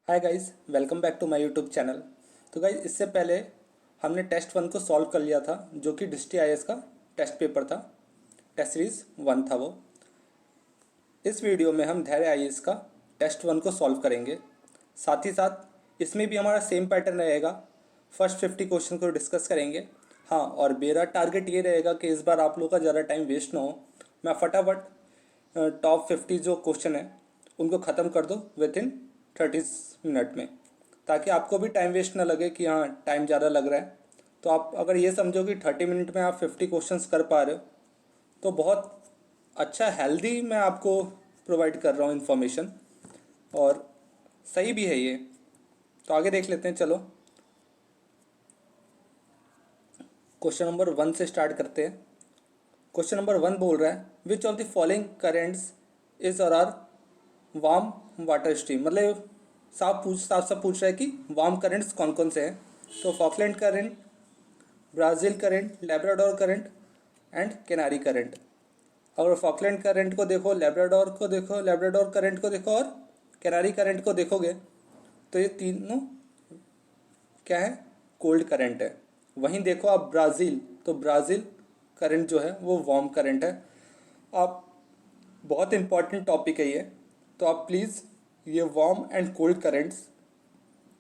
Hi guys, welcome back to my YouTube channel. तो guys, इससे पहले हमने टेस्ट 1 को सॉल्व कर लिया था, जो कि डिस्ट्री आईएएस का टेस्ट पेपर था। टेस्ट सीरीज 1 था वो। इस वीडियो में हम धैर्य आईएएस का टेस्ट 1 को सॉल्व करेंगे। साथ ही साथ इसमें भी हमारा सेम पैटर्न रहेगा। फर्स्ट 50 क्वेश्चन को डिस्कस करेंगे। हाँ, और मेरा टारगेट ये रहेगा कि इस बार आप लोगों का ज़्यादा टाइम वेस्ट ना हो। मैं फटाफट टॉप 50 जो क्वेश्चन है उनको ख़त्म कर दो विद इन 30 मिनट में, ताकि आपको भी टाइम वेस्ट ना लगे कि हाँ टाइम ज़्यादा लग रहा है। तो आप अगर ये समझो कि 30 मिनट में आप 50 क्वेश्चंस कर पा रहे हो तो बहुत अच्छा हेल्दी मैं आपको प्रोवाइड कर रहा हूँ इन्फॉर्मेशन, और सही भी है ये। तो आगे देख लेते हैं, चलो क्वेश्चन नंबर 1 से स्टार्ट करते हैं। क्वेश्चन नंबर 1 बोल रहा है विच of the following currents is or are warm water stream. मतलब साफ साफ पूछ रहा है कि वार्म करेंट्स कौन कौन से हैं। तो Falkland current, Brazil current, Labrador current and Canary current. अगर फॉकलैंड करंट को देखो, लेब्राडोर को देखो, लेब्राडोर करंट को देखो और कैनारी करंट को देखोगे तो ये तीनों क्या है, कोल्ड करंट है। वहीं देखो आप ब्राज़ील, तो ब्राज़ील करंट जो है वो वार्म करंट है। आप बहुत इंपॉर्टेंट टॉपिक है ये, तो आप प्लीज़ ये वार्म एंड कोल्ड करंट्स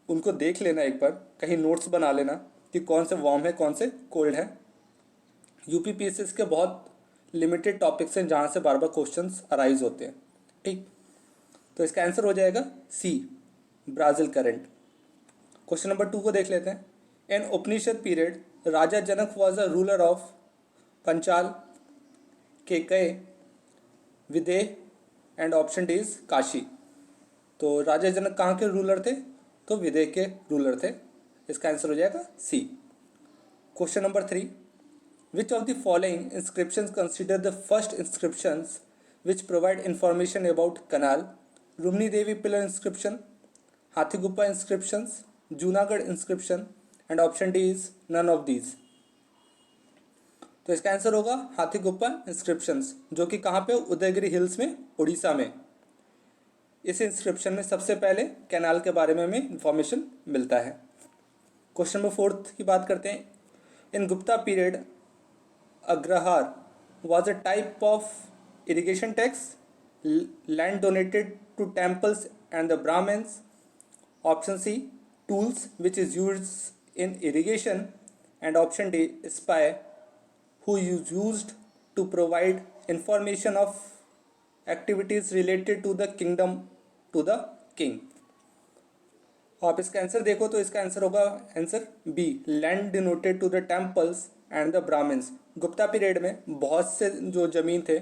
उनको देख लेना, एक बार कहीं नोट्स बना लेना कि कौन से वार्म है कौन से कोल्ड है। यूपीपीएससी के बहुत लिमिटेड टॉपिक्स हैं जहाँ से बार बार क्वेश्चंस अराइज होते हैं। ठीक, तो इसका आंसर हो जाएगा C, Brazil current. Question number 2 को देख लेते हैं। In Upanishad period Raja Janak was a ruler of Panchal, Kekaya, Videha and option D is Kashi. तो राजा जनक कहाँ के रूलर थे? तो विदेह के रूलर थे। इसका आंसर हो जाएगा C. Question number 3, which of the following inscriptions consider the first inscriptions which provide information about canal? Rummindei pillar inscription, Hathigumpha inscriptions, Junagadh inscription and option D is none of these. तो इसका answer होगा हाथीगुप्पा inscriptions, जो कि कहाँ पे? Udayagiri hills में, उड़ीसा में। इस इंस्क्रिप्शन में सबसे पहले कैनाल के बारे में हमें इंफॉर्मेशन मिलता है। क्वेश्चन नंबर 4 की बात करते हैं। In Gupta period agrahara was a type of irrigation tax, land donated to temples and the brahmins. Option C, tools which is use in irrigation and option D spy who is used to provide information of activities related to the kingdom to the king। आप इसका answer देखो तो इसका answer होगा answer B, land denoted to the temples and the Brahmins. Gupta period में बहुत से जो जमीन थे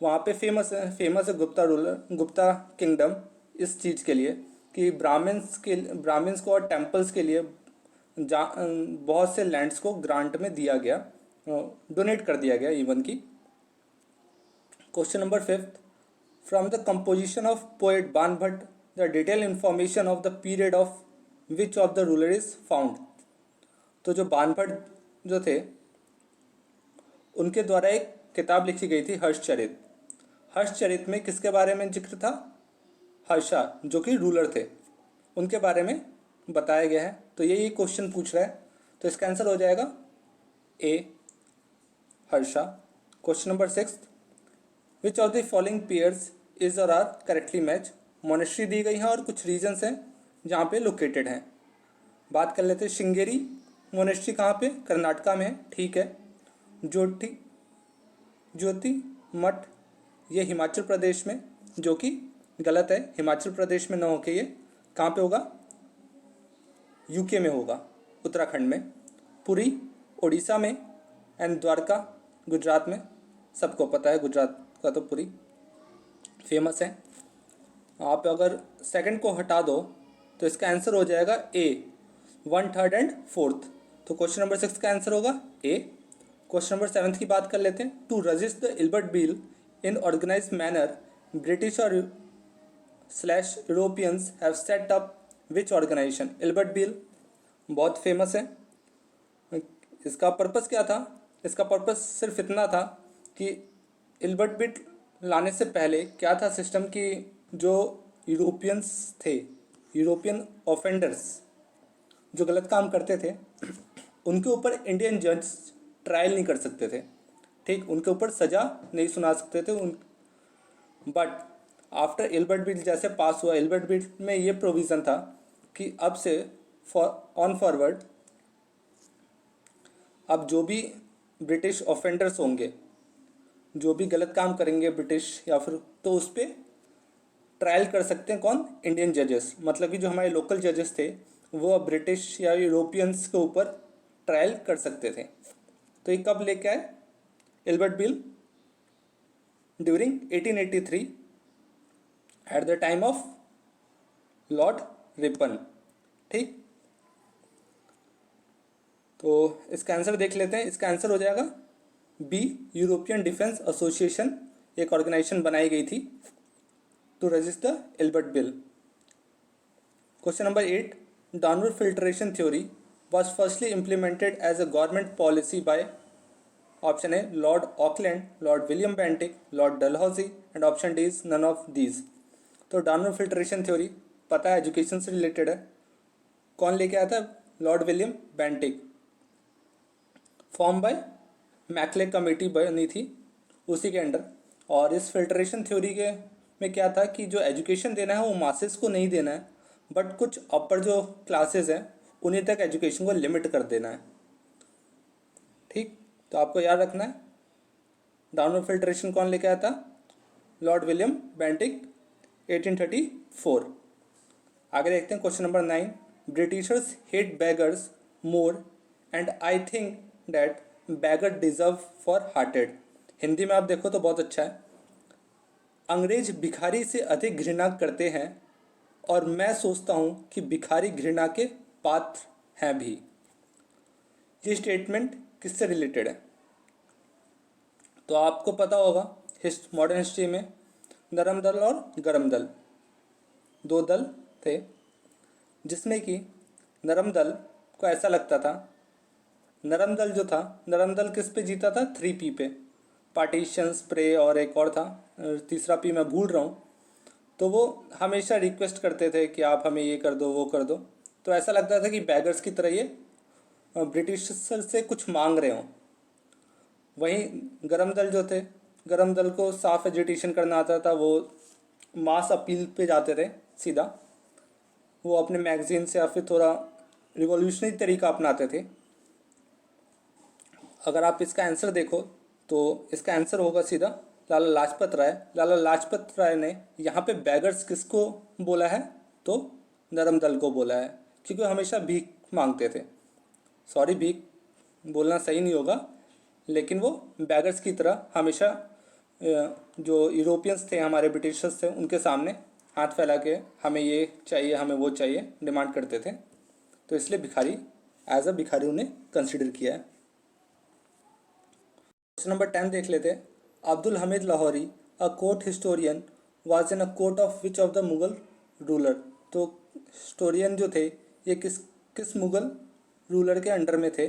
वहाँ पे फेमस है गुप्ता रूलर, गुप्ता किंगडम इस चीज़ के लिए कि ब्राह्मण्स को और टेम्पल्स के लिए बहुत से लैंड्स को ग्रांट में दिया गया, डोनेट कर दिया गया इवन की। Question number 5, from the composition of poet Banabhatta the detail information of the period of which of the ruler is found. तो जो बाणभट्ट जो थे उनके द्वारा एक किताब लिखी गई थी, हर्षचरित। हर्षचरित में किसके बारे में जिक्र था? हर्षा, जो कि रूलर थे, उनके बारे में बताया गया है। तो यही क्वेश्चन पूछ रहा है, तो इसका आंसर हो जाएगा A, Harsha. Question number 6, which of the following pairs is or are correctly match. Monastery दी गई है और कुछ रीजन्स हैं जहाँ पे लोकेटेड हैं। बात कर लेते हैं। श्रृंगेरी मोनेस्ट्री कहाँ पे? कर्नाटका में है, ठीक है। ज्योति मठ ये हिमाचल प्रदेश में, जो कि गलत है। हिमाचल प्रदेश में न होके ये कहाँ पे होगा? यूके में होगा, उत्तराखंड में। पुरी उड़ीसा में एंड द्वारका गुजरात में। सबको पता है गुजरात का तो पुरी फेमस है। आप अगर सेकंड को हटा दो तो इसका आंसर हो जाएगा ए, 1, 3 एंड 4। तो क्वेश्चन नंबर 6 का आंसर होगा ए। क्वेश्चन नंबर 7 की बात कर लेते हैं। To resist the Ilbert bill in organise manner British or slash Europeans have set up which organisation. Ilbert bill बहुत फेमस है। इसका पर्पस क्या था? इसका पर्पस सिर्फ इतना था कि इल्बर्ट बिल लाने से पहले क्या था सिस्टम कि जो यूरोपियंस थे यूरोपियन ऑफेंडर्स जो गलत काम करते थे उनके ऊपर इंडियन जज ट्रायल नहीं कर सकते थे, ठीक, उनके ऊपर सज़ा नहीं सुना सकते थे उन। बट आफ्टर एल्बर्ट बिल जैसे पास हुआ, एल्बर्ट बिल में ये प्रोविज़न था कि अब से ऑन फॉरवर्ड अब जो भी ब्रिटिश ऑफेंडर्स होंगे, जो भी गलत काम करेंगे ब्रिटिश या फिर, तो उस पर ट्रायल कर सकते हैं कौन, इंडियन जजेस। मतलब कि जो हमारे लोकल जजेस थे वो अब ब्रिटिश या यूरोपियंस के ऊपर ट्रायल कर सकते थे। तो ये कब लेके आए, Albert bill during 1883 at the time of Lord Ripon, ठीक। तो इसका आंसर देख लेते हैं। इसका आंसर हो जाएगा बी, यूरोपियन डिफेंस एसोसिएशन एक ऑर्गेनाइजेशन बनाई गई थी to register Ilbert Bill. Question number 8, downward filtration theory was firstly implemented as a government policy by option A Lord Auckland, Lord William Bentinck, Lord Dalhousie and option D is none of these। तो downward filtration theory पता है education से related है, कौन लेके आया था, Lord William Bentinck, form by McClay committee बनी थी उसी के अंडर। और इस फिल्ट्रेशन थ्योरी के में क्या था कि जो एजुकेशन देना है वो मासेस को नहीं देना है, बट कुछ अपर जो क्लासेस हैं उन्हीं तक एजुकेशन को लिमिट कर देना है, ठीक। तो आपको याद रखना है डाउनवर्ड फिल्ट्रेशन कौन लेके आया था, लॉर्ड विलियम बेंटिक 1834। आगे देखते हैं question number 9, Britishers hate beggars more and I think that beggar deserve for hearted. Hindi में आप देखो तो बहुत अच्छा है, अंग्रेज भिखारी से अधिक घृणा करते हैं और मैं सोचता हूँ कि भिखारी घृणा के पात्र हैं भी। ये स्टेटमेंट किससे रिलेटेड है, तो आपको पता होगा मॉडर्न हिस्ट्री में नरम दल और गरम दल दो दल थे, जिसमें कि नरम दल को ऐसा लगता था, नरम दल जो था, नरम दल किस पे जीता था, 3P पे, पार्टीशन, स्प्रे और एक और था, तीसरा P मैं भूल रहा हूँ। तो वो हमेशा रिक्वेस्ट करते थे कि आप हमें ये कर दो वो कर दो, तो ऐसा लगता था कि बैगर्स की तरह ये ब्रिटिश से कुछ मांग रहे हों। वहीं गरम दल जो थे, गरम दल को साफ एजुटेशन करना आता था, वो मास अपील पे जाते थे सीधा, वो अपने मैगजीन से या फिर थोड़ा रिवॉल्यूशनरी तरीका अपनाते थे। अगर आप इसका आंसर देखो तो इसका आंसर होगा सीधा लाला लाजपत राय। लाला लाजपत राय ने यहाँ पे बैगर्स किसको बोला है, तो नरम दल को बोला है, क्योंकि वो हमेशा भीख मांगते थे। सॉरी, भीख बोलना सही नहीं होगा, लेकिन वो बैगर्स की तरह हमेशा जो यूरोपियंस थे, हमारे ब्रिटिशर्स थे, उनके सामने हाथ फैला के हमें ये चाहिए हमें वो चाहिए डिमांड करते थे। तो इसलिए भिखारी, एज अ भिखारी उन्हें कंसिडर किया है। क्वेश्चन नंबर 10 देख लेते हैं। Abdul Hamid Lahori, a court historian, was in a court of which of the Mughal ruler. तो हिस्टोरियन जो थे ये किस किस मुगल रूलर के अंडर में थे,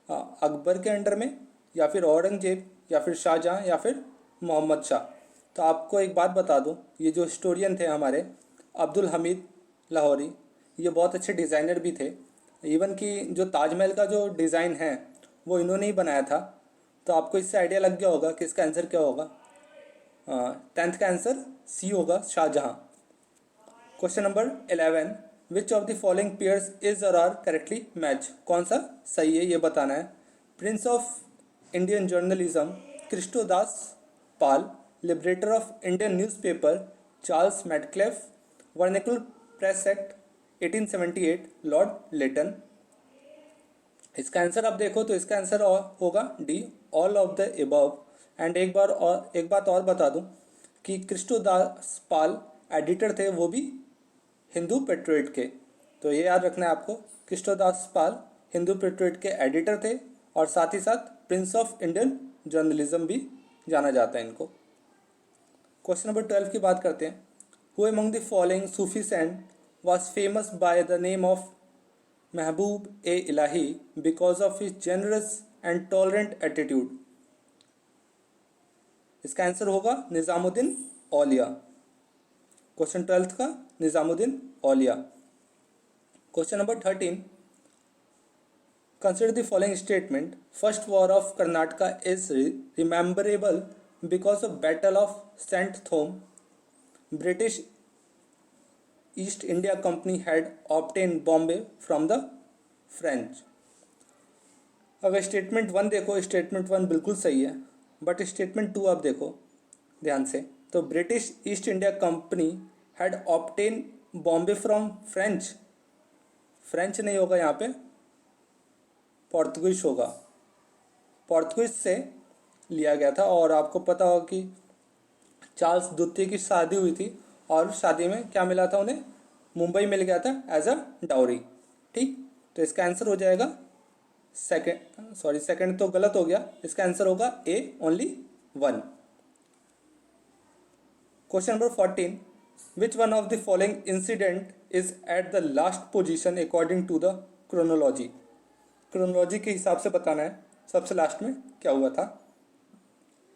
अकबर के अंडर में या फिर औरंगजेब या फिर शाहजहाँ या फिर मोहम्मद शाह। तो आपको एक बात बता दूं, ये जो हिस्टोरियन थे हमारे अब्दुल हमीद लाहौरी, ये बहुत अच्छे डिज़ाइनर भी थे। इवन कि जो ताजमहल का जो डिज़ाइन है वो इन्होंने ही बनाया था। तो आपको इससे आइडिया लग गया होगा कि इसका आंसर क्या होगा। 10th का आंसर सी होगा, Shahjahan. Question number 11, which of the following pairs is or are correctly match. कौन सा सही है ये बताना है। Prince of Indian journalism Kristo Das Pal, liberator of Indian newspaper Charles Metcalfe, vernacular press act 1878 Lord Lytton. इसका आंसर आप देखो तो इसका आंसर होगा D, all of the above. And एक बात और बता दूं कि क्रिस्टो दास पाल एडिटर थे, वो भी हिंदू पेट्रियट के। तो ये याद रखना है आपको, क्रिस्टो दास पाल हिंदू पेट्रियट के एडिटर थे और साथ ही साथ प्रिंस ऑफ इंडियन जर्नलिज्म भी जाना जाता है इनको। क्वेश्चन नंबर 12 की बात करते हैं। Who among the following Sufi saint was famous by the name of Mahbub e Ilahi because of his generous and tolerant attitude. इसका आंसर होगा निज़ामुद्दीन औलिया। क्वेश्चन 12th का Nizamuddin Auliya. Question number 13, consider the following statement. First war of Karnataka is rememberable because of Battle of St. Thome. British East India Company had obtained Bombay from the French. अगर statement one देखो, statement one बिल्कुल सही है, but statement to आप देखो ध्यान से, तो British east India company had obtain Bombay from French, French नहीं होगा यहाँ पे, पोर्तुगीज होगा, पोर्तुगीज से लिया गया था। और आपको पता होगा कि चार्ल्स द्वितीय की शादी हुई थी और शादी में क्या मिला था उन्हें, मुंबई मिल गया था एज अ डाउरी। ठीक, तो इसका आंसर हो जाएगा सेकंड तो गलत हो गया, इसका आंसर होगा A, only one. Question number 14, which one of the following incident is at the last position according to the chronology. Chronology के हिसाब से बताना है सबसे लास्ट में क्या हुआ था।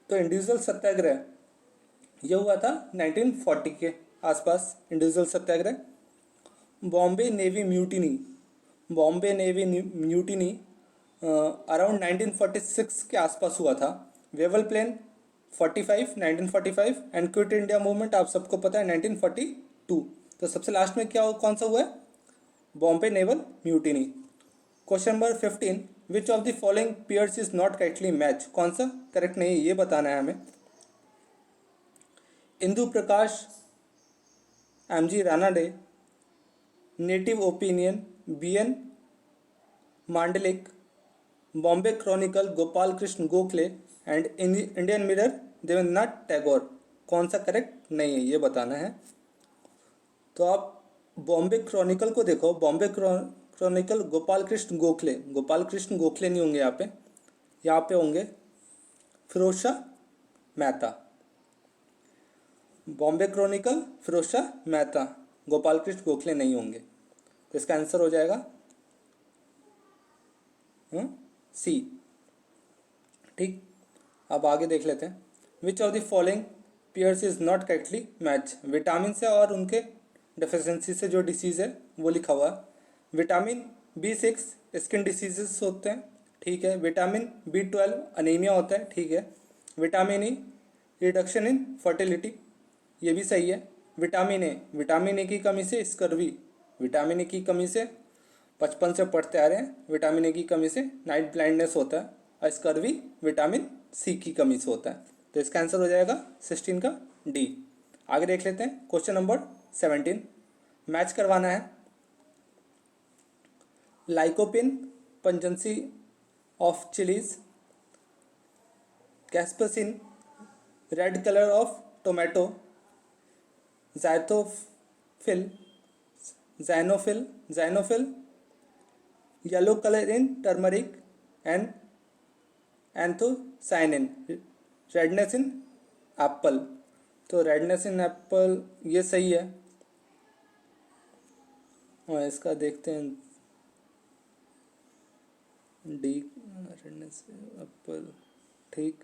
तो इंडिविजुअल सत्याग्रह ये हुआ था 1940 के आसपास, individual Satyagraha. Bombay navy mutiny, Bombay navy mutiny around 1946 के आसपास हुआ था। Wavell plan 1945 and quit India movement आप सबको पता है 1942। तो सबसे लास्ट में क्या कौन सा हुआ है, Bombay naval mutiny. Question number 15, which of the following pairs is not correctly match, कौन सा करेक्ट नहीं है ये बताना है हमें। Indu Prakash MG Ranade, native opinion BN Mandlik, Bombay chronicle Gopal Krishna Gokhale and Indian mirror Debendranath Tagore, कौन सा करेक्ट नहीं है ये बताना है। तो आप बॉम्बे क्रॉनिकल को देखो, बॉम्बे क्रॉनिकल गोपाल कृष्ण गोखले, गोपाल कृष्ण गोखले नहीं होंगे यहाँ पे होंगे फिरोज शाह मेहता। बॉम्बे क्रॉनिकल फिरोज शाह मेहता, गोपाल कृष्ण गोखले नहीं होंगे, तो इसका आंसर हो जाएगा सी। ठीक, अब आगे देख लेते हैं। विच of the following pairs is not correctly match, vitamin से और उनके डेफिशिएंसी से जो डिसीज़ है वो लिखा हुआ है। विटामिन B6 स्किन डिसीजेस होते हैं, ठीक है। विटामिन B12 अनीमिया होता है, ठीक है। Vitamin E reduction in fertility, ये भी सही है। विटामिन ए की कमी से स्कर्वी, विटामिन ए की कमी से बचपन से पढ़ते आ रहे हैं, विटामिन ए की कमी से नाइट ब्लाइंडनेस होता है, और स्कर्वी विटामिन C की कमी से होता है। तो इसका आंसर हो जाएगा 16 का डी। आगे देख लेते हैं क्वेश्चन नंबर 17, मैच करवाना है। Lycopene pungency of chillies, capsaicin red colour of tomato, xanthophyll yellow colour in turmeric and anthocyanin redness in apple. तो रेडनेस इन एप्पल ये सही है, और इसका देखते हैं डी, रेडनेस एप्पल, ठीक।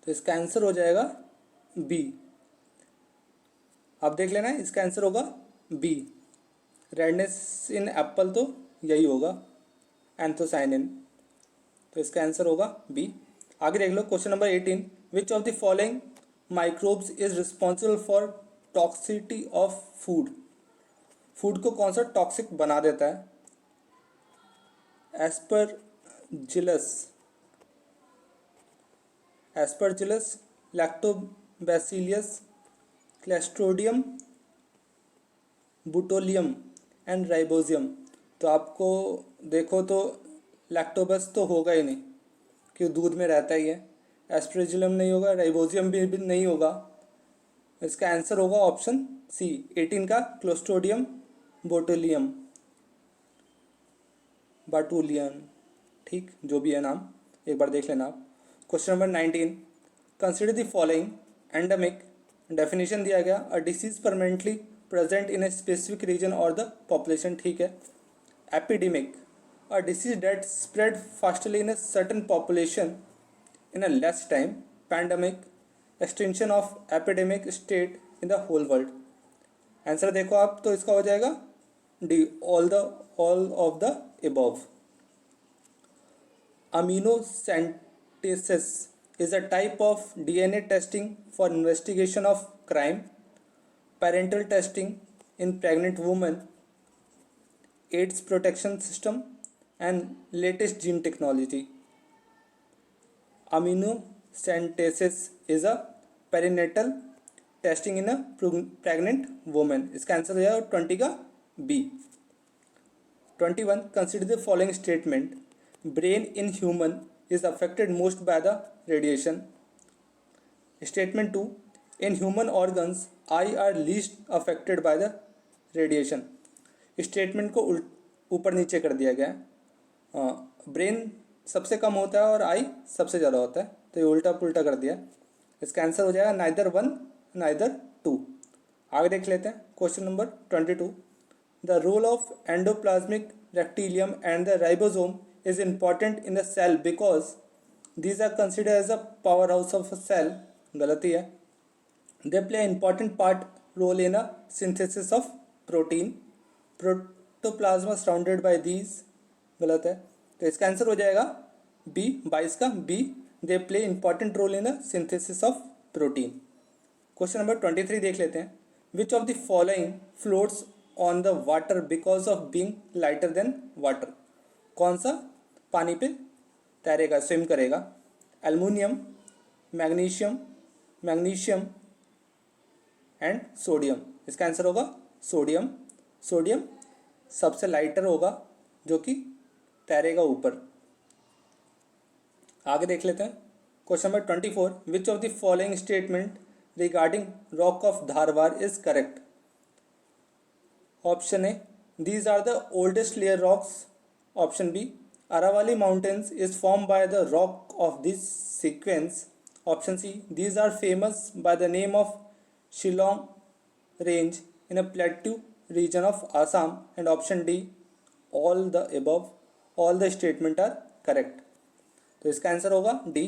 तो इसका आंसर हो जाएगा बी। आप देख लेना, इसका आंसर होगा बी, रेडनेस इन एप्पल, तो यही होगा एंथोसाइनिन, तो इसका आंसर होगा बी। आगे देख लो question number 18, which of the following microbes is responsible for toxicity of food, food को कौन सा टॉक्सिक बना देता है। Aspergillus, lactobacillus, clostridium, botulinum and rhizobium. तो आपको देखो तो लैक्टोबस तो होगा ही नहीं, क्योंकि दूध में रहता ही है। एस्परजिलम नहीं होगा, राइबोजियम भी नहीं होगा। इसका आंसर होगा ऑप्शन सी 18 का क्लोस्ट्रोडियम बाटुलियन, ठीक, जो भी है नाम एक बार देख लेना आप। Question number 19, consider the following endemic, definition दिया गया, a disease permanently present in a specific region और द पॉपुलेशन, ठीक है। Epidemic, a disease that spread fastly in a certain population in a less time. Pandemic, extension of epidemic state in the whole world। Answer देखो आप, तो इसका हो जाएगा D, all of the above. Amniocentesis is a type of DNA testing for investigation of crime, parental testing in pregnant women, AIDS protection system, and latest gene technology. Amniocentesis is a perinatal testing in a pregnant woman. इसका answer हो जाएगा 20 का B. 21. Consider the following statement. Brain in human is affected most by the radiation. Statement 2. In human organs, eye are least affected by the radiation. Statement को ऊपर नीचे कर दिया गया है. ब्रेन सबसे कम होता है और आई सबसे ज़्यादा होता है, तो ये उल्टा पुल्टा कर दिया. इसका आंसर हो जाएगा नाइदर 1 नाइदर 2. आगे देख लेते हैं question number 22. The role of endoplasmic reticulum and the ribosome is important in the cell because these are considered as a powerhouse of a cell. गलती है. They play an important role in a synthesis of protein. Protoplasma surrounded by these. गलत है. तो इसका answer हो जाएगा B. 22 का B. They play important role in the synthesis of protein. Question number 23 देख लेते हैं. Which of the following floats on the water because of being lighter than water? कौन सा पानी पे तैरेगा, स्विम करेगा? Aluminium, magnesium and sodium. इसका answer होगा सोडियम. सोडियम सबसे लाइटर होगा जो कि तैरेगा ऊपर. आगे देख लेते हैं question number 24. Which of the following statement regarding rock of Dharwad is correct? Option A, these are the oldest layer rocks. Option B, Aravalli Mountains is formed by the rock of this sequence. Option C, these are famous by the name of Shillong range in a plateau region of Assam. And option D, all the above. All the statement are correct. तो इसका answer होगा D.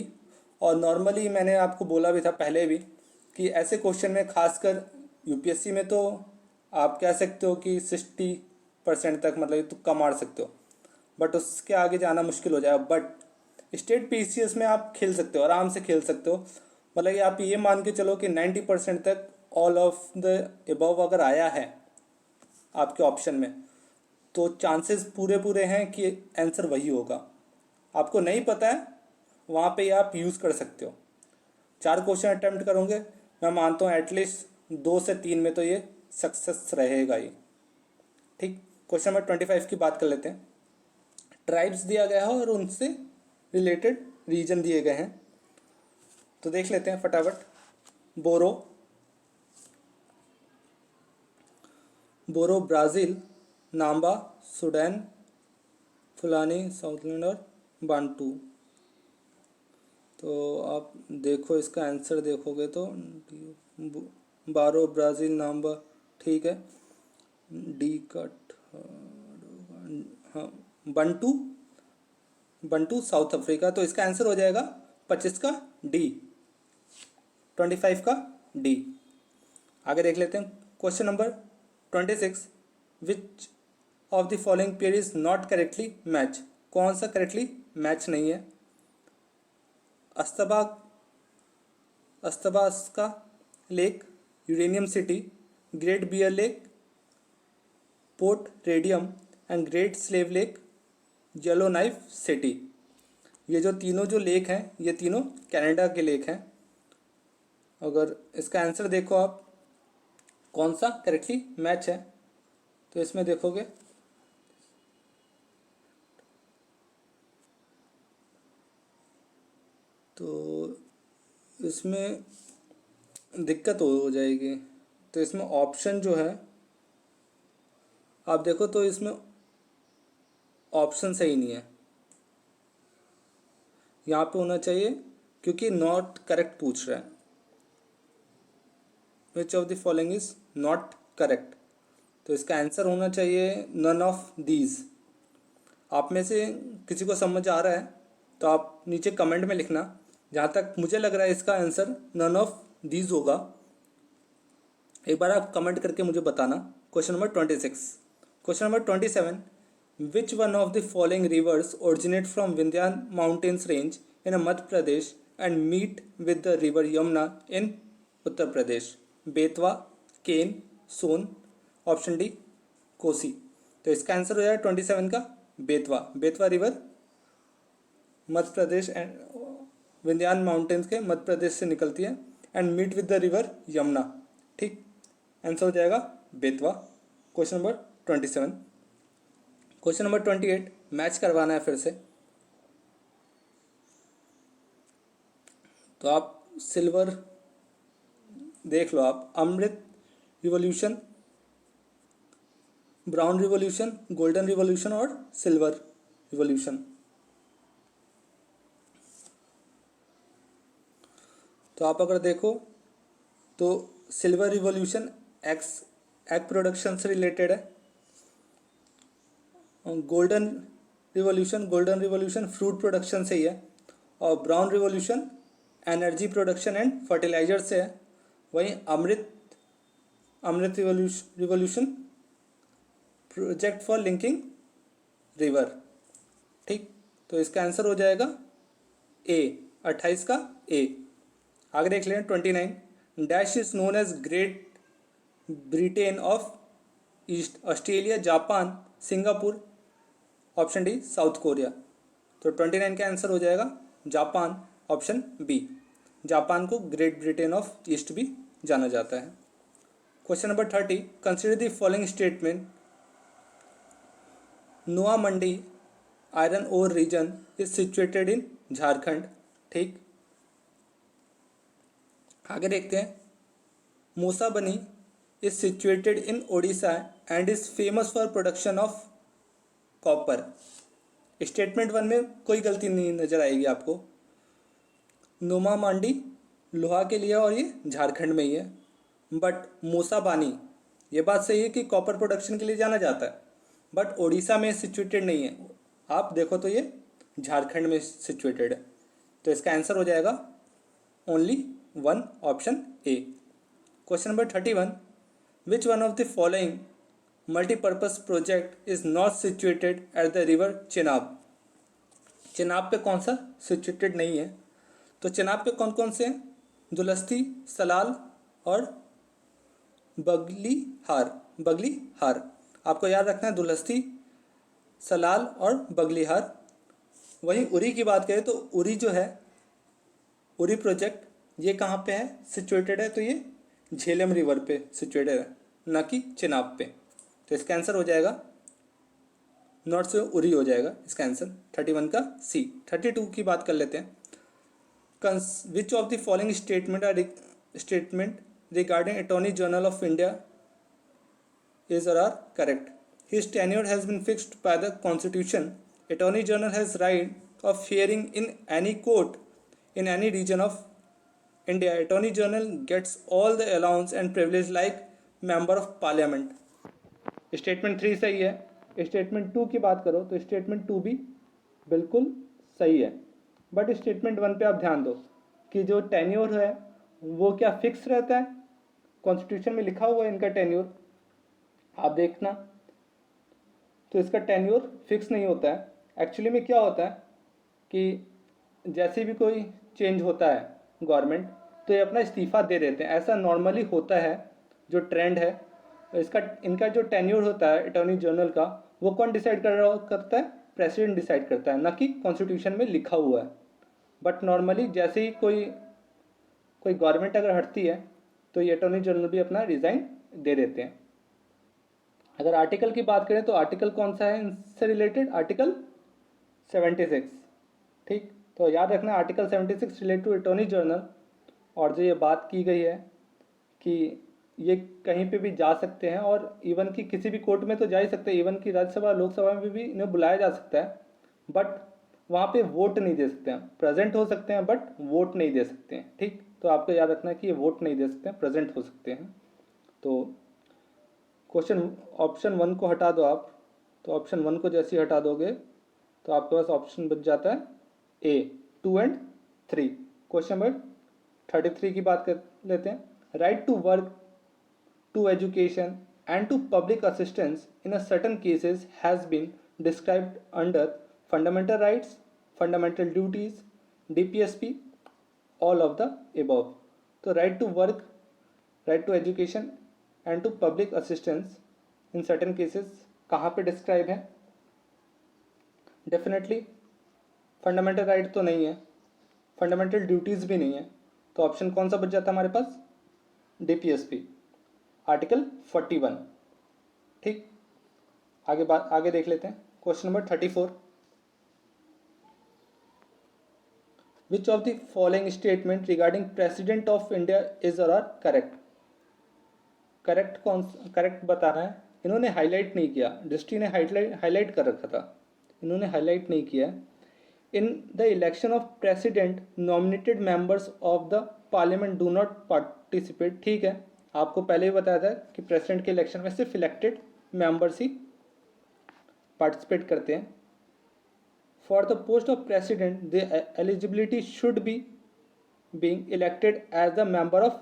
और normally मैंने आपको बोला भी था पहले भी कि ऐसे क्वेश्चन में खासकर यूपीएससी में तो आप कह सकते हो कि 60% तक मतलब तुक्का मार सकते हो, बट उसके आगे जाना मुश्किल हो जाएगा. बट स्टेट पीसीएस में आप खेल सकते हो, आराम से खेल सकते हो. मतलब कि आप ये मान के चलो कि 90% तक ऑल ऑफ द अबव अगर आया है आपके ऑप्शन में, तो चांसेस पूरे हैं कि आंसर वही होगा. आपको नहीं पता है वहाँ पे आप यूज़ कर सकते हो. 4 क्वेश्चन अटैम्प्ट करोगे, मैं मानता हूँ एटलीस्ट 2 से 3 में तो ये सक्सेस रहेगा ही. ठीक. क्वेश्चन नंबर 25 की बात कर लेते हैं. ट्राइब्स दिया गया है और उनसे रिलेटेड रीजन दिए गए हैं, तो देख लेते हैं फटाफट. बोरो ब्राज़ील, नाम्बा सूडान, फुलानी साउथलैंड और बांटू. तो आप देखो इसका आंसर देखोगे तो बारो, ब्राज़ील, नाम्बा, ठीक है. डी कट, हाँ, बंटू साउथ अफ्रीका. तो इसका आंसर हो जाएगा 25 का डी, 25 का डी. आगे देख लेते हैं question number 26. Which of the following pair is not correctly match? कौन सा करेक्टली मैच नहीं है? Athabasca lake, uranium city, great bear lake, port radium and great slave lake, yellow knife city. ये जो तीनों जो लेक हैं ये तीनों कनाडा के लेक हैं. अगर इसका आंसर देखो आप कौन सा करेक्टली मैच है, तो इसमें देखोगे तो इसमें दिक्कत हो जाएगी. तो इसमें ऑप्शन जो है आप देखो तो इसमें ऑप्शन सही नहीं है. यहाँ पे होना चाहिए क्योंकि नॉट करेक्ट पूछ रहा है. विच of the following is not correct? तो इसका आंसर होना चाहिए नन ऑफ दीज. आप में से किसी को समझ आ रहा है तो आप नीचे कमेंट में लिखना. जहाँ तक मुझे लग रहा है इसका आंसर नन ऑफ दीज होगा. एक बार आप कमेंट करके मुझे बताना। Question number 26। Question number 27, which one of the following rivers originate from Vindhyan mountains range in Madhya Pradesh and meet with the river Yamuna in Uttar Pradesh? Betwa, Ken, Son, option D Kosi. तो इसका आंसर हो जाएगा 27 का Betwa. Betwa river Madhya Pradesh and Vindhyan mountains के मध्य प्रदेश से निकलती है and meet with the river Yamuna. ठीक, आंसर हो जाएगा Betwa. Question number 27। Question number 28, match करवाना है फिर से। तो आप सिल्वर देख लो, आप Amrit revolution, brown revolution, golden revolution और सिल्वर रिवॉल्यूशन। तो आप अगर देखो तो सिल्वर रिवॉल्यूशन एग प्रोडक्शन से रिलेटेड है। गोल्डन रिवॉल्यूशन फ्रूट प्रोडक्शन से ही है। और brown revolution energy production and fertilizer से है। वहीं Amrit revolution project for linking river. ठीक, तो इसका आंसर हो जाएगा ए, 28 का ए। आगे देख लें 29, dash is known as great Britain of east, Australia, Japan, Singapore, option D south Korea. तो 29 का आंसर हो जाएगा जापान, ऑप्शन बी। जापान को ग्रेट ब्रिटेन ऑफ ईस्ट भी जाना जाता है। Question number 30, consider the following statement. Noamundi iron ore region is situated in Jharkhand. ठीक, आगे देखते हैं। Mosabani is situated in Odisha and is famous for production of copper. Statement 1 में कोई गलती नहीं नजर आएगी आपको। नुमा मांडी लोहा के लिए और ये झारखंड में ही है। बट मूसाबानी, ये बात सही है कि कॉपर प्रोडक्शन के लिए जाना जाता है, बट ओडिशा में सिचुएटेड नहीं है। आप देखो तो ये झारखंड में सिचुएटेड है। तो इसका आंसर हो जाएगा only 1, option A. Question number 31, which one of the following multipurpose project is not situated at the river Chenab. Chenab पे कौन सा सिचुएटेड नहीं है? तो चेनाब पे कौन कौन से हैं? दुलस्ती, सलाल और बगलीहार। आपको याद रखना है दुलस्ती, सलाल और बगलीहार। वहीं उरी की बात करें तो उरी जो है, उरी प्रोजेक्ट ये कहाँ पे है सिचुएटेड है? तो ये झेलम रिवर पे सिचुएटेड है, ना कि चेनाब पे। तो इसका आंसर हो जाएगा नॉर्थ से उरी हो जाएगा इसका आंसर 31 का सी। 32 की बात कर लेते हैं। विच of the following statement regarding attorney general of India is or are correct? His tenure has been fixed by the Constitution. Attorney General has right of hearing in any court in any region of India. Attorney General gets all the allowance and privilege like Member of Parliament. Statement 3 सही है। Statement 2 की बात करो तो statement 2 भी बिल्कुल सही है। बट स्टेटमेंट 1 पे आप ध्यान दो कि जो टेन्योर है वो क्या फिक्स रहता है? कॉन्स्टिट्यूशन में लिखा हुआ है इनका टेन्योर, आप देखना। तो इसका टेन्योर फिक्स नहीं होता है। एक्चुअली में क्या होता है कि जैसे भी कोई चेंज होता है गवर्नमेंट, तो ये अपना इस्तीफ़ा दे देते हैं। ऐसा नॉर्मली होता है, जो ट्रेंड है। इनका जो टेन्योर होता है अटॉर्नी जनरल का, वो कौन डिसाइड करता है? प्रेसिडेंट डिसाइड करता है, ना कि कॉन्स्टिट्यूशन में लिखा हुआ है। बट नॉर्मली जैसे ही कोई गवर्नमेंट अगर हटती है तो ये अटॉर्नी जनरल भी अपना रिज़ाइन दे देते हैं। अगर आर्टिकल की बात करें तो आर्टिकल कौन सा है इनसे रिलेटेड? आर्टिकल 76। ठीक, तो याद रखना article 76 related to attorney general. और जो ये बात की गई है कि ये कहीं पे भी जा सकते हैं और इवन कि किसी भी कोर्ट में तो जा ही सकते हैं, इवन कि राज्यसभा लोकसभा में भी इन्हें बुलाया जा सकता है, बट वहाँ पे वोट नहीं दे सकते हैं। प्रेजेंट हो सकते हैं बट वोट नहीं दे सकते हैं। ठीक, तो आपको याद रखना है कि ये वोट नहीं दे सकते हैं, प्रेजेंट हो सकते हैं। तो क्वेश्चन ऑप्शन 1 को हटा दो आप। तो ऑप्शन 1 को जैसे ही हटा दोगे तो आपके पास ऑप्शन बच जाता है ए, 2 एंड 3। क्वेश्चन नंबर 33 की बात कर लेते हैं। Right to work to education and to public assistance in a certain cases has been described under fundamental rights, fundamental duties, DPSP, all of the above. तो right to work, right to education and to public assistance in certain cases कहाँ पे describe है? Definitely fundamental right तो नहीं है, fundamental duties भी नहीं है, तो ऑप्शन कौन सा बच जाता है हमारे पास? DPSP, article 41। ठीक, आगे देख लेते हैं। Question number 34, which of the following statement regarding president of India is or are correct? Correct बताना है। इन्होंने हाईलाइट नहीं किया, दृष्टि ने हाईलाइट कर रखा था, इन्होंने हाईलाइट नहीं किया। In the election of president nominated members of the parliament do not participate. ठीक है, आपको पहले ही बताया था कि प्रेसिडेंट के इलेक्शन में सिर्फ इलेक्टेड मेंबर्स ही पार्टिसिपेट करते हैं। For the post of president the eligibility should be being elected as the member of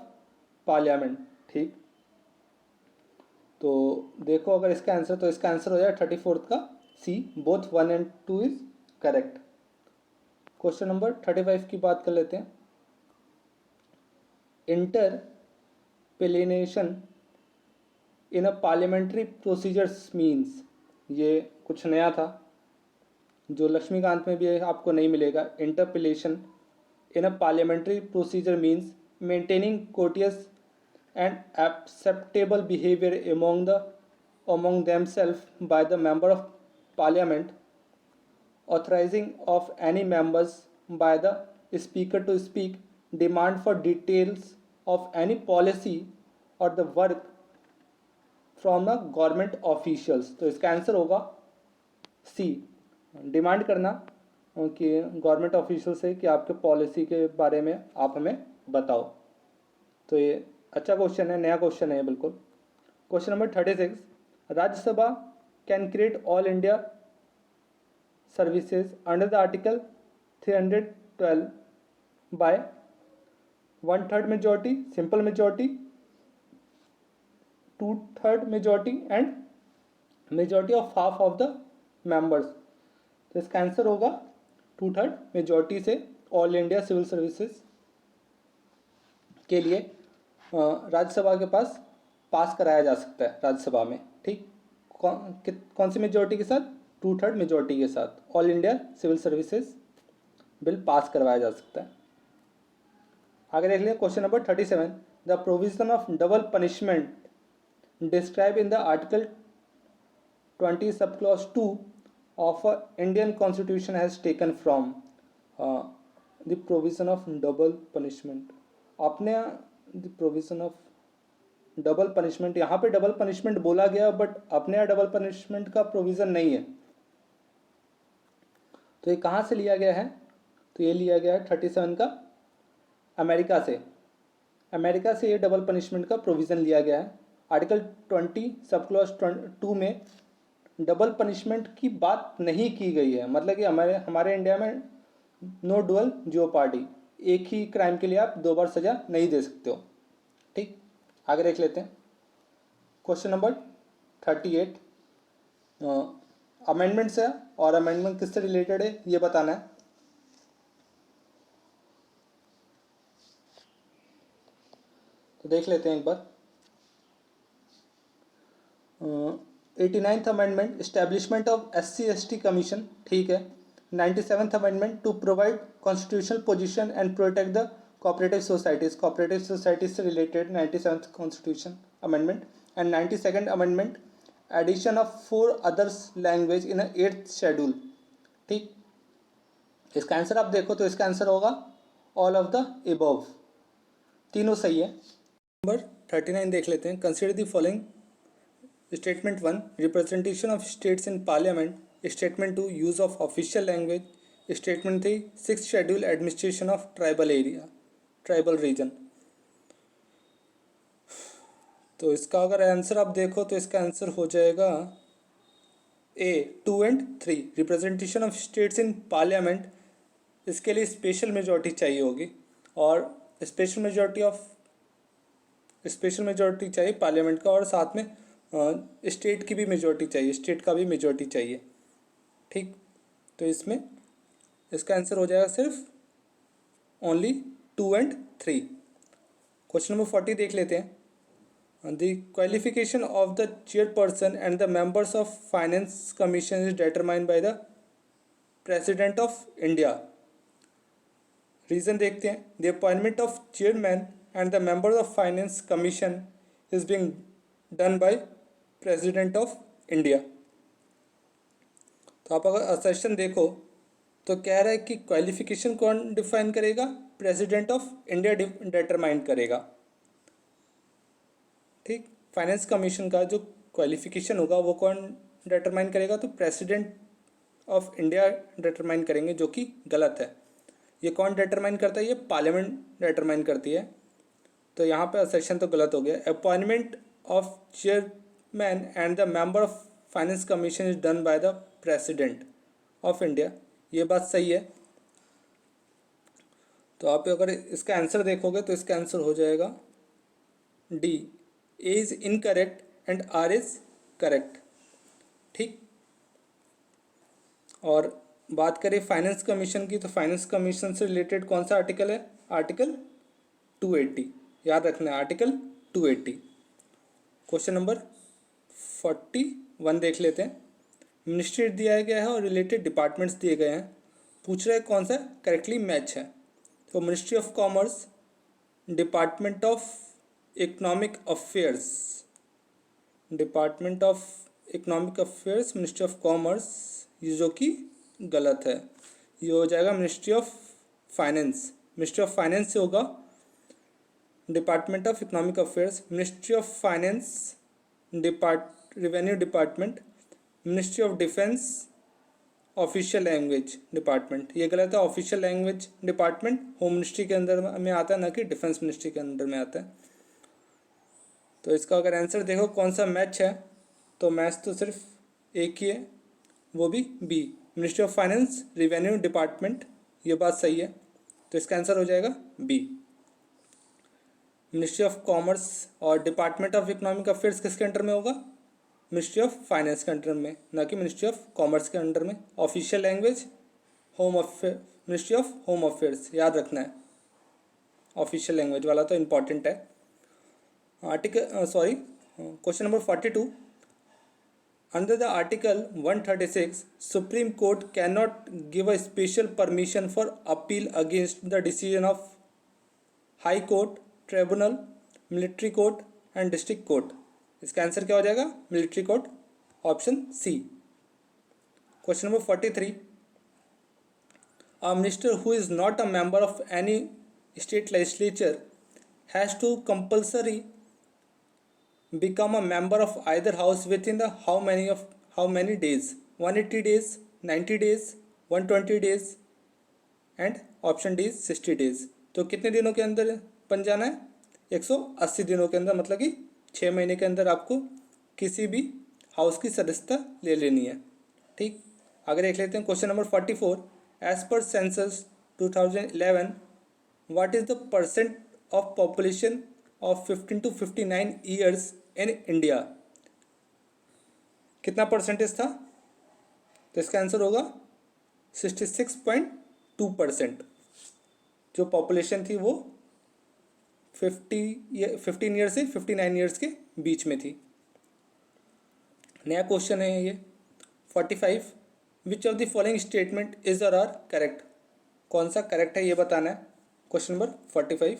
parliament. ठीक, तो देखो अगर इसका आंसर, तो इसका आंसर हो जाए 34 का C, both 1 and 2 is correct. Question number 35 की बात कर लेते हैं। Interpellation in a parliamentary procedures means, ये कुछ नया था जो लक्ष्मीकांत में भी आपको नहीं मिलेगा। Interpellation in a parliamentary procedure means maintaining courteous and acceptable behavior among themselves by the member of parliament, authorizing of any members by the speaker to speak, demand for details of any policy or the work from the government officials। तो इसका answer होगा सी, demand करना कि government official से कि आपके policy के बारे में आप हमें बताओ। तो ये अच्छा क्वेश्चन है, नया क्वेश्चन है बिल्कुल। Question number 36, Rajya Sabha can create all India services under the article 312 by 1/3 majority, simple majority, 2/3 majority and majority of half of the members. तो इसका आंसर होगा 2/3 मेजॉरिटी से ऑल इंडिया सिविल सर्विसेज के लिए राज्यसभा के पास कराया जा सकता है राज्यसभा में। ठीक, कौन सी मेजॉरिटी के साथ? 2/3 मेजॉरिटी के साथ all India civil services bill pass करवाया जा सकता है। आगे देख लिया question number 37, the provision of double punishment describe in the article 20 sub clause 2 of Indian constitution has taken from. The provision of double punishment, आपने the provision of double punishment, यहाँ पे डबल पनिशमेंट बोला गया but अपने यहाँ double punishment का provision नहीं है। तो ये कहाँ से लिया गया है? तो ये लिया गया है 37 का अमेरिका से। अमेरिका से ये डबल पनिशमेंट का प्रोविज़न लिया गया है। आर्टिकल 20 सब क्लॉज 2 में डबल पनिशमेंट की बात नहीं की गई है, मतलब कि हमारे इंडिया में नो डुअल जियोपार्डी, एक ही क्राइम के लिए आप 2 बार सजा नहीं दे सकते हो। ठीक, आगे देख लेते हैं क्वेश्चन नंबर 38, अमेंडमेंट से, और अमेंडमेंट किससे रिलेटेड है ये बताना है। तो देख लेते हैं एक बार। 89th amendment establishment of SC/ST commission. ठीक है। 97th amendment to provide constitutional position and protect the cooperative societies से रिलेटेड 97th constitution amendment. And 92nd amendment addition of 4 others language in 8th schedule. ठीक, इसका आंसर आप देखो तो इसका आंसर होगा ऑल ऑफ द एबव, तीनों सही है। नंबर 39 देख लेते हैं। Consider the following statement 1 representation of states in parliament, statement 2 use of official language, statement 3 6th schedule administration of tribal region. तो इसका अगर आंसर आप देखो तो इसका आंसर हो जाएगा A 2 and 3 representation of states in parliament. इसके लिए स्पेशल मेजॉरिटी चाहिए होगी और special majority of special majority चाहिए पार्लियामेंट का, और साथ में स्टेट की भी मेजॉरिटी चाहिए, स्टेट का भी मेजॉरिटी चाहिए। ठीक, तो इसमें इसका आंसर हो जाएगा सिर्फ ओनली 2 एंड 3। क्वेश्चन नंबर 40 देख लेते हैं। The qualification of the chairperson and the members of finance commission is determined by the president of India. Reason देखते हैं। The appointment of chairman and the members of finance commission is being done by president of India. तो आप अगर assertion देखो तो कह रहा है कि क्वालिफिकेशन कौन डिफाइन करेगा, प्रेसिडेंट ऑफ इंडिया डिटरमाइन करेगा। ठीक, फाइनेंस कमीशन का जो क्वालिफिकेशन होगा वो कौन डिटरमाइन करेगा, तो प्रेसिडेंट ऑफ इंडिया डिटरमाइन करेंगे, जो कि गलत है। ये कौन डिटरमाइन करता है, ये पार्लियामेंट डिटरमाइन करती है। तो यहाँ पे सेक्शन तो गलत हो गया। Appointment of chairman and the member of finance commission is done by the president of India, ये बात सही है। तो आप अगर इसका आंसर देखोगे तो इसका आंसर हो जाएगा D, A is incorrect and R is correct. ठीक, और बात करें फाइनेंस कमीशन की, तो फाइनेंस कमीशन से रिलेटेड कौन सा आर्टिकल है, आर्टिकल 280, याद रखना है आर्टिकल 280। क्वेश्चन नंबर 41 देख लेते हैं। मिनिस्ट्री दिया गया है और रिलेटेड डिपार्टमेंट्स दिए गए हैं, पूछ रहे हैं कौन सा करेक्टली मैच है। तो ministry of commerce, department of economic affairs, department of economic affairs, ministry of commerce, ये जो कि गलत है। ये हो जाएगा ministry of finance, ministry of finance से होगा department of economic affairs, ministry of finance revenue department, ministry of defence official language department, ये गलत है। Official language department home ministry के अंदर में आता है, ना कि डिफेंस मिनिस्ट्री के अंदर में आता है। तो इसका अगर आंसर देखो कौन सा मैच है, तो मैच तो सिर्फ एक ही है, वो भी B, ministry of finance revenue department, ये बात सही है। तो इसका आंसर हो जाएगा बी। मिनिस्ट्री ऑफ कॉमर्स और डिपार्टमेंट ऑफ इकोनॉमिक अफेयर्स किसके अंडर में होगा, मिनिस्ट्री ऑफ फाइनेंस के अंडर में, ना कि मिनिस्ट्री ऑफ कॉमर्स के अंडर में। Official language home affair, ministry of home affairs, याद रखना है। ऑफिशियल लैंग्वेज वाला तो इम्पॉर्टेंट है। Question number 42, under the article 136 supreme court can not give a special permission for appeal against the decision of high court, tribunal, military court and district court. इसका answer क्या हो जाएगा, military court, option C. Question number 43, a minister who is not a member of any state legislature has to compulsory become a member of either house within the how many days, 180 days, 90 days, 120 days and option D 60 days। तो कितने दिनों के अंदर बन जाना है, 180 दिनों के अंदर, मतलब कि 6 महीने के अंदर आपको किसी भी हाउस की सदस्यता ले लेनी है। ठीक, आगे देख लेते हैं। Question number 44, as per census 2011 what is the percent of population of 15 to 59 years in India, कितना परसेंटेज था, तो इसका आंसर होगा 66.2%। जो पॉपुलेशन थी वो 15 ईयर से 59 ईयर्स के बीच में थी। नया क्वेश्चन है ये 45, विच of the following statement is or are correct, कौन सा करेक्ट है ये बताना है। Question number 45,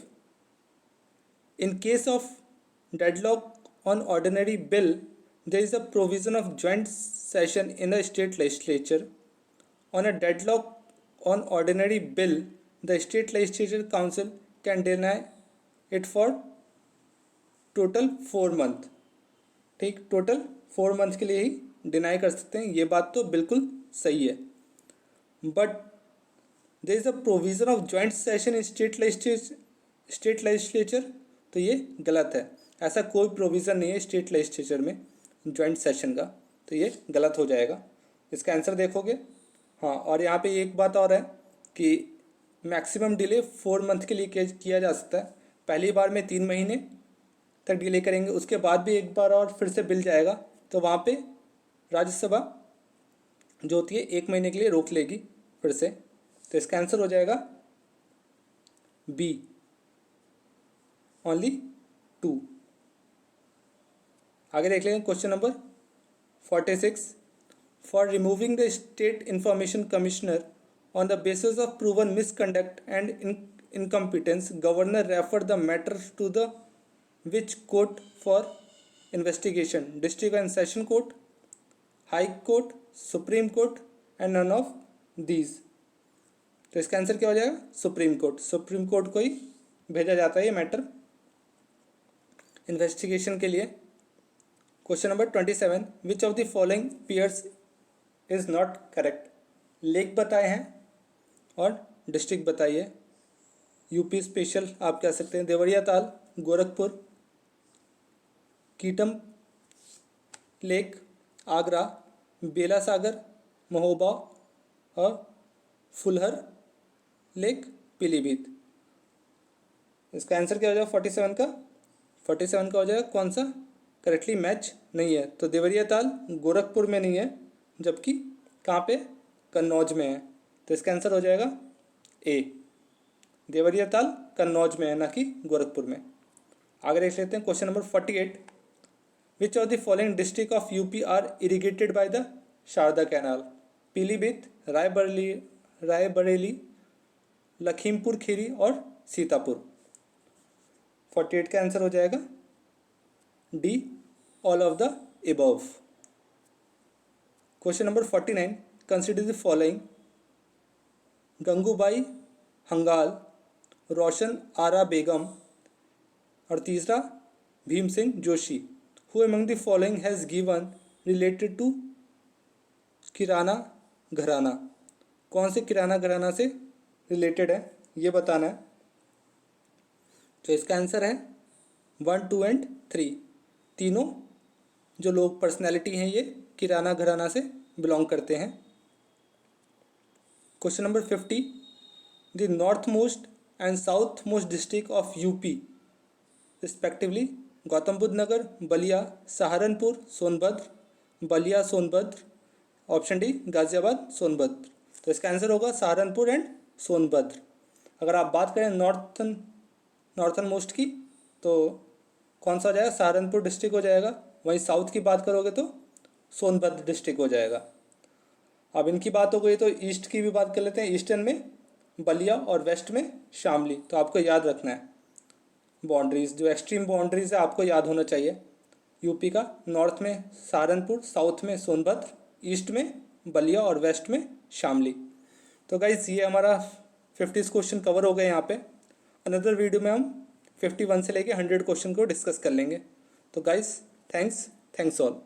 in case of deadlock on ordinary bill there is a provision of joint session in the state legislature. On a deadlock on ordinary bill the state legislature council can deny it for total 4 month। ठीक, total 4 month के लिए ही deny कर सकते हैं, ये बात तो बिल्कुल सही है। But there is a provision of joint session in state legislature, तो ये गलत है। ऐसा कोई प्रोविज़न नहीं है स्टेट लेजिस्लेचर में जॉइंट सेशन का, तो ये गलत हो जाएगा। इसका आंसर देखोगे, हाँ, और यहाँ पे एक बात और है कि मैक्सिमम डिले 4 मंथ के लिए किया जा सकता है। पहली बार में 3 महीने, तक डिले करेंगे, उसके बाद भी एक बार और फिर से बिल जाएगा, तो वहाँ पे राज्यसभा जो होती है 1 महीने के लिए रोक लेगी फिर से। तो इसका आंसर हो जाएगा बी, ओनली 2। आगे देख लेंगे question number 46। For removing the state information commissioner on the basis of proven misconduct and incompetence, governor refer the matter to the which court for investigation, district and session court, high court, supreme court and none of these. तो इसका answer क्या हो जाएगा? Supreme court. Supreme court को ही भेजा जाता है ये मैटर इन्वेस्टिगेशन के लिए। Question number 27, which of the following pairs is not correct? Lake बताए हैं और डिस्ट्रिक्ट बताइए। यूपी स्पेशल आप कह सकते हैं, देवरिया ताल, गोरखपुर, कीटम लेक, आगरा, बेला सागर, महोबा और फुलहर लेक, पीलीभीत। इसका आंसर क्या हो जाएगा 47 का? 47 का हो जाएगा कौन सा? करेक्टली मैच नहीं है। तो देवरिया ताल गोरखपुर में नहीं है, जबकि कहाँ पे? कन्नौज में है। तो इसका आंसर हो जाएगा ए, देवरिया ताल कन्नौज में है, ना कि गोरखपुर में। आगे देख लेते हैं question number 48। Which of the following district of UP are irrigated by the Sharda canal? Pilibhit, Raebareli, Lakhimpur Kheri और सीतापुर। 48 का आंसर हो जाएगा D, all of the above. Question number 49, consider the following. Gangubai Hangal, Roshan Ara Begum और तीसरा Bhim Singh Joshi. Who among the following has given related to Kirana gharana? कौन से किराना घराना से रिलेटेड है ये बताना है। तो इसका आंसर है 1, 2 एंड 3। तीनों जो लोग पर्सनैलिटी हैं ये किराना घराना से बिलोंग करते हैं। Question number 50, the north most and south most district of UP respectively Gautam Buddha Nagar, Ballia, Saharanpur, Sonbhadra, Ballia Sonbhadra, option D Ghaziabad Sonbhadra. तो इसका आंसर होगा सहारनपुर एंड सोनभद्र। अगर आप बात करें नॉर्थन मोस्ट की, तो कौन सा हो जाएगा? सहारनपुर डिस्ट्रिक्ट हो जाएगा। वहीं साउथ की बात करोगे तो सोनभद्र डिस्ट्रिक्ट हो जाएगा। अब इनकी बात हो गई तो ईस्ट की भी बात कर लेते हैं। ईस्टर्न में बलिया और वेस्ट में शामली। तो आपको याद रखना है बाउंड्रीज, जो एक्सट्रीम बाउंड्रीज है आपको याद होना चाहिए यूपी का। नॉर्थ में सहारनपुर, साउथ में सोनभद्र, ईस्ट में बलिया और वेस्ट में शामली। तो गाइस ये हमारा 50 क्वेश्चन कवर हो गए यहाँ पे। अनदर वीडियो में हम 51 से लेके 100 क्वेश्चन को डिस्कस कर लेंगे। तो गाइस थैंक्स ऑल।